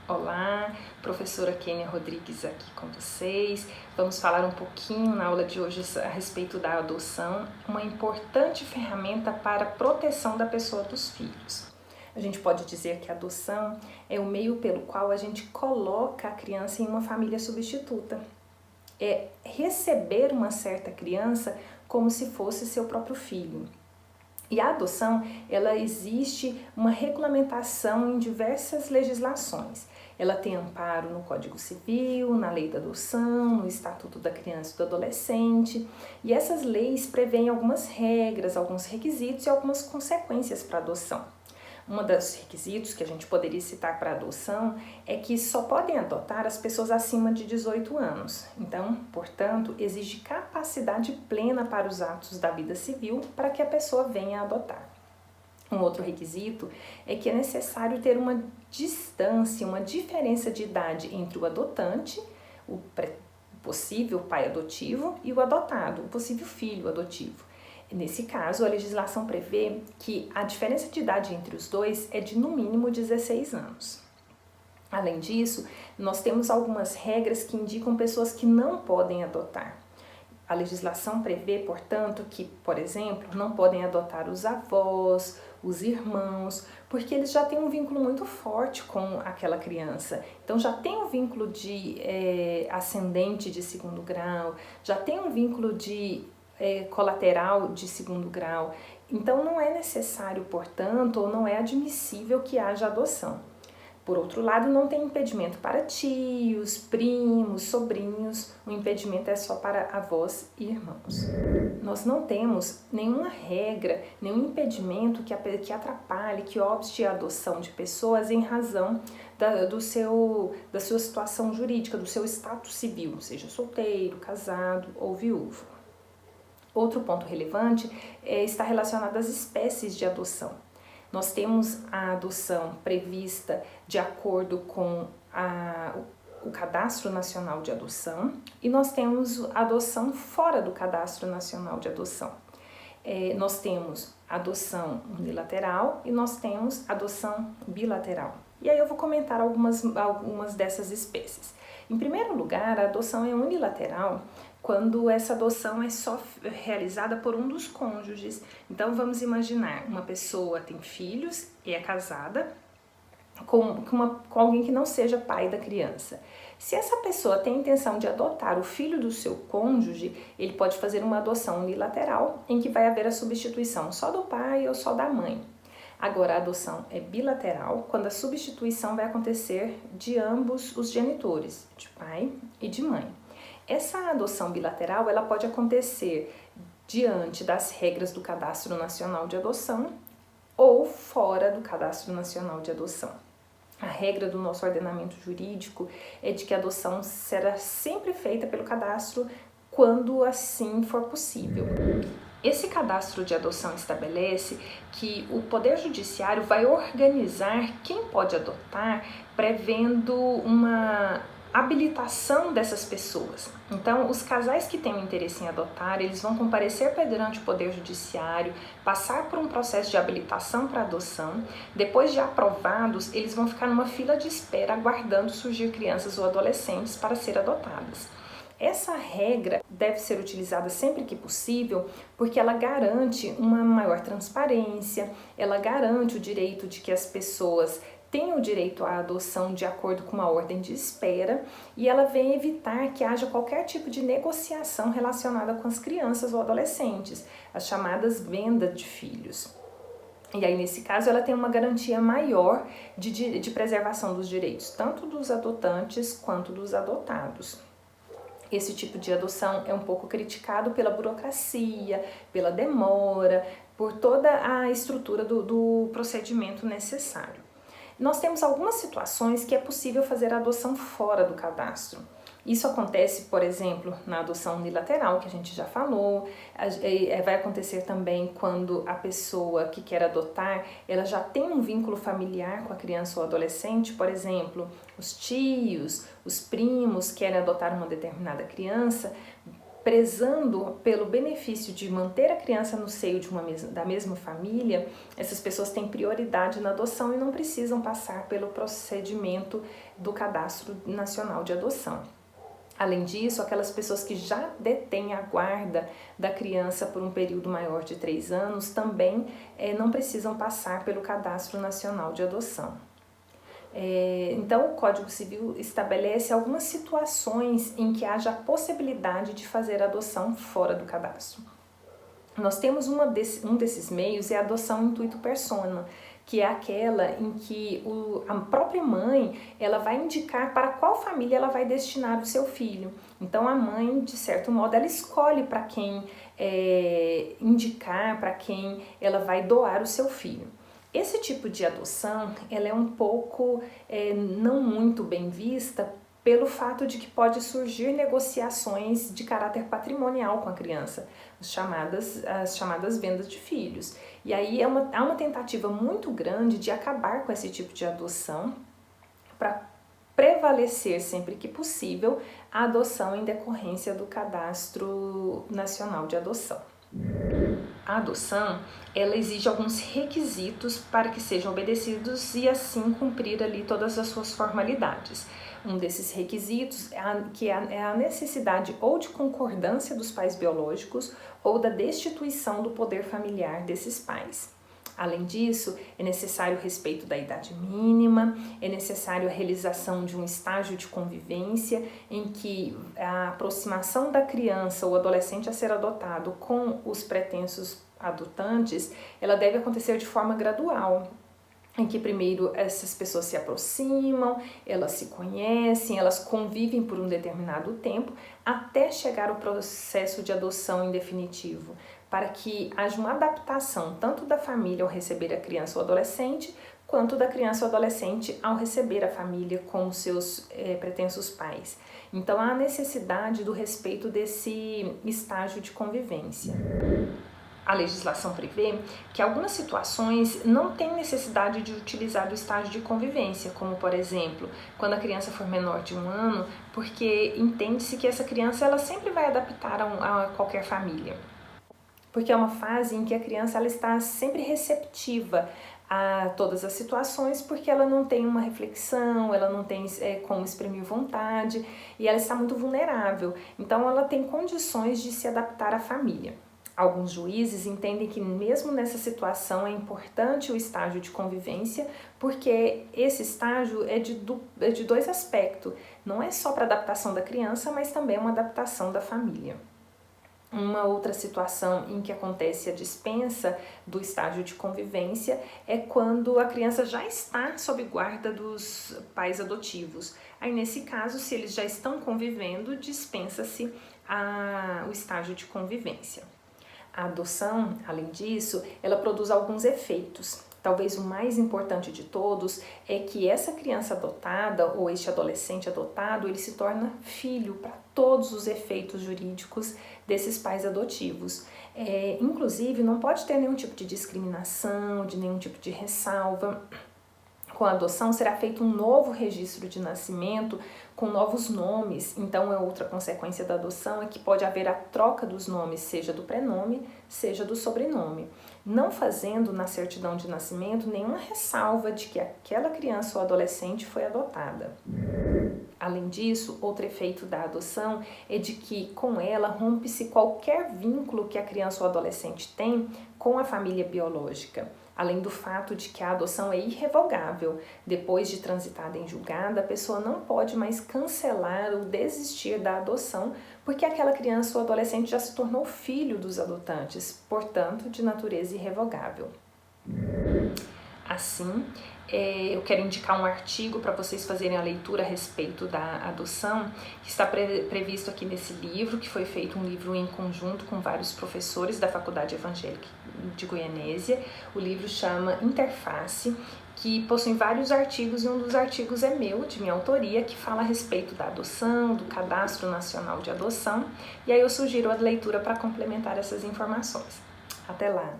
Olá, professora Kênia Rodrigues aqui com vocês. Vamos falar um pouquinho na aula de hoje a respeito da adoção, uma importante ferramenta para a proteção da pessoa dos filhos. A gente pode dizer que a adoção é o meio pelo qual a gente coloca a criança em uma família substituta. É receber uma certa criança como se fosse seu próprio filho. E a adoção, ela existe uma regulamentação em diversas legislações. Ela tem amparo no Código Civil, na Lei da Adoção, no Estatuto da Criança e do Adolescente. E essas leis prevêem algumas regras, alguns requisitos e algumas consequências para a adoção. Um dos requisitos que a gente poderia citar para a adoção é que só podem adotar as pessoas acima de 18 anos. Então, portanto, exige capacidade plena para os atos da vida civil para que a pessoa venha a adotar. Um outro requisito é que é necessário ter uma distância, uma diferença de idade entre o adotante, o possível pai adotivo, e o adotado, o possível filho adotivo. Nesse caso, a legislação prevê que a diferença de idade entre os dois é de no mínimo 16 anos. Além disso, nós temos algumas regras que indicam pessoas que não podem adotar. A legislação prevê, portanto, que, por exemplo, não podem adotar os avós, os irmãos, porque eles já têm um vínculo muito forte com aquela criança. Então já tem um vínculo de ascendente de segundo grau, já tem um vínculo de colateral de segundo grau. Então não é necessário, portanto, ou não é admissível que haja adoção. Por outro lado, não tem impedimento para tios, primos, sobrinhos, o impedimento é só para avós e irmãos. Nós não temos nenhuma regra, nenhum impedimento que atrapalhe, que obste a adoção de pessoas em razão da sua situação jurídica, do seu status civil, seja solteiro, casado ou viúvo. Outro ponto relevante está relacionado às espécies de adoção. Nós temos a adoção prevista de acordo com o Cadastro Nacional de Adoção e nós temos a adoção fora do Cadastro Nacional de Adoção. Nós temos adoção unilateral e nós temos adoção bilateral. E aí eu vou comentar algumas dessas espécies. Em primeiro lugar, a adoção é unilateral quando essa adoção é só realizada por um dos cônjuges. Então vamos imaginar, uma pessoa tem filhos e é casada com alguém que não seja pai da criança. Se essa pessoa tem a intenção de adotar o filho do seu cônjuge, ele pode fazer uma adoção unilateral, em que vai haver a substituição só do pai ou só da mãe. Agora, a adoção é bilateral, quando a substituição vai acontecer de ambos os genitores, de pai e de mãe. Essa adoção bilateral, ela pode acontecer diante das regras do Cadastro Nacional de Adoção ou fora do Cadastro Nacional de Adoção. A regra do nosso ordenamento jurídico é de que a adoção será sempre feita pelo cadastro quando assim for possível. Esse cadastro de adoção estabelece que o Poder Judiciário vai organizar quem pode adotar, prevendo uma habilitação dessas pessoas. Então, os casais que têm interesse em adotar, eles vão comparecer perante o Poder Judiciário, passar por um processo de habilitação para adoção. Depois de aprovados, eles vão ficar numa fila de espera aguardando surgir crianças ou adolescentes para ser adotadas. Essa regra deve ser utilizada sempre que possível, porque ela garante uma maior transparência, ela garante o direito de que as pessoas tenham o direito à adoção de acordo com uma ordem de espera e ela vem evitar que haja qualquer tipo de negociação relacionada com as crianças ou adolescentes, as chamadas vendas de filhos. E aí, nesse caso, ela tem uma garantia maior de preservação dos direitos, tanto dos adotantes quanto dos adotados. Esse tipo de adoção é um pouco criticado pela burocracia, pela demora, por toda a estrutura do procedimento necessário. Nós temos algumas situações que é possível fazer a adoção fora do cadastro. Isso acontece, por exemplo, na adoção unilateral, que a gente já falou, vai acontecer também quando a pessoa que quer adotar, ela já tem um vínculo familiar com a criança ou adolescente, por exemplo, os tios, os primos querem adotar uma determinada criança, prezando pelo benefício de manter a criança no seio da mesma família, essas pessoas têm prioridade na adoção e não precisam passar pelo procedimento do Cadastro Nacional de Adoção. Além disso, aquelas pessoas que já detêm a guarda da criança por um período maior de 3 anos também não precisam passar pelo Cadastro Nacional de Adoção. Então, o Código Civil estabelece algumas situações em que haja a possibilidade de fazer adoção fora do cadastro. Nós temos um desses meios, é a adoção intuito persona, que é aquela em que a própria mãe ela vai indicar para qual família ela vai destinar o seu filho. Então, a mãe, de certo modo, ela escolhe para quem indicar, para quem ela vai doar o seu filho. Esse tipo de adoção, ela é um pouco não muito bem vista pelo fato de que pode surgir negociações de caráter patrimonial com a criança, as chamadas vendas de filhos. E aí há uma tentativa muito grande de acabar com esse tipo de adoção para prevalecer sempre que possível a adoção em decorrência do Cadastro Nacional de Adoção. A adoção, ela exige alguns requisitos para que sejam obedecidos e assim cumprir ali todas as suas formalidades. Um desses requisitos é a necessidade ou de concordância dos pais biológicos ou da destituição do poder familiar desses pais. Além disso, é necessário o respeito da idade mínima, é necessário a realização de um estágio de convivência em que a aproximação da criança ou adolescente a ser adotado com os pretensos adotantes, ela deve acontecer de forma gradual, em que primeiro essas pessoas se aproximam, elas se conhecem, elas convivem por um determinado tempo, até chegar ao processo de adoção em definitivo, para que haja uma adaptação tanto da família ao receber a criança ou adolescente, quanto da criança ou adolescente ao receber a família como seus pretensos pais. Então, há a necessidade do respeito desse estágio de convivência. A legislação prevê que algumas situações não têm necessidade de utilizar do estágio de convivência, como, por exemplo, quando a criança for menor de 1 ano, porque entende-se que essa criança ela sempre vai adaptar a qualquer família. Porque é uma fase em que a criança ela está sempre receptiva a todas as situações, porque ela não tem uma reflexão, ela não tem como exprimir vontade e ela está muito vulnerável. Então, ela tem condições de se adaptar à família. Alguns juízes entendem que mesmo nessa situação é importante o estágio de convivência, porque esse estágio é de 2 aspectos. Não é só para adaptação da criança, mas também uma adaptação da família. Uma outra situação em que acontece a dispensa do estágio de convivência é quando a criança já está sob guarda dos pais adotivos. Aí, nesse caso, se eles já estão convivendo, dispensa-se o estágio de convivência. A adoção, além disso, ela produz alguns efeitos. Talvez o mais importante de todos é que essa criança adotada ou este adolescente adotado, ele se torna filho para todos os efeitos jurídicos desses pais adotivos. Inclusive, não pode ter nenhum tipo de discriminação, de nenhum tipo de ressalva. Com a adoção será feito um novo registro de nascimento com novos nomes. Então, outra consequência da adoção é que pode haver a troca dos nomes, seja do prenome, seja do sobrenome, não fazendo na certidão de nascimento nenhuma ressalva de que aquela criança ou adolescente foi adotada. Além disso, outro efeito da adoção é de que com ela rompe-se qualquer vínculo que a criança ou adolescente tem com a família biológica. Além do fato de que a adoção é irrevogável. Depois de transitada em julgado, a pessoa não pode mais cancelar ou desistir da adoção, porque aquela criança ou adolescente já se tornou filho dos adotantes, portanto, de natureza irrevogável. Assim, eu quero indicar um artigo para vocês fazerem a leitura a respeito da adoção, que está previsto aqui nesse livro, que foi feito um livro em conjunto com vários professores da Faculdade Evangélica de Goianésia. O livro chama Interface, que possui vários artigos e um dos artigos é meu, de minha autoria, que fala a respeito da adoção, do Cadastro Nacional de Adoção, e aí eu sugiro a leitura para complementar essas informações. Até lá!